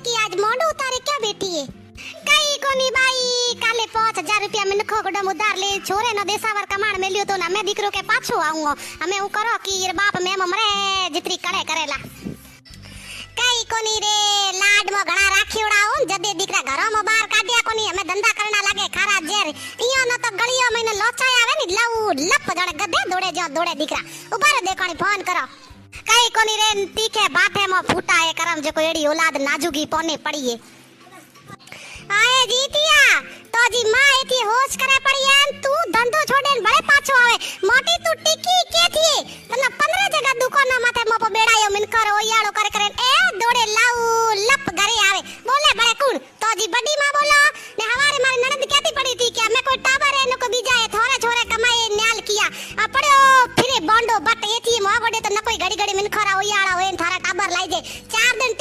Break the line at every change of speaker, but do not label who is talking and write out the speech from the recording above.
की आज मोंडू उतारे क्या बेटी है कई कोनी बाई काले 5000 रुपया में नखो गडम उधार ले छोरे न देसावर कमाण में लियो तो ना मैं दीकरो के पाछो आऊंगो हमें हूं करो कि ये बाप में मरे जितरी करे करेला कई कोनी रे लाड में घणा राखीवड़ा हो जदे दीकरा घरो में बाहर काढिया कोनी हमें धंधा करना लागे खारा जेर इयो न तो गलियो में लोचाय आवे नी लव लप जड़े गधे दौड़े जो दौड़े दीकरा ऊपर देखोनी फोन करो कई कोनी रे तीखे बाठे में फूटा है करम जो कोई एड़ी औलाद नाजुगी पोने पड़ी है आए जीतिया तो जी मां एथी होश करे पड़ी है तू धंधो छोड़े बड़े पाछो आवे मोटी तू टिकी के थी तने 15 जगह दुकान माथे मो बेड़ायो मिन कर ओयाळो करे करे ए दौड़े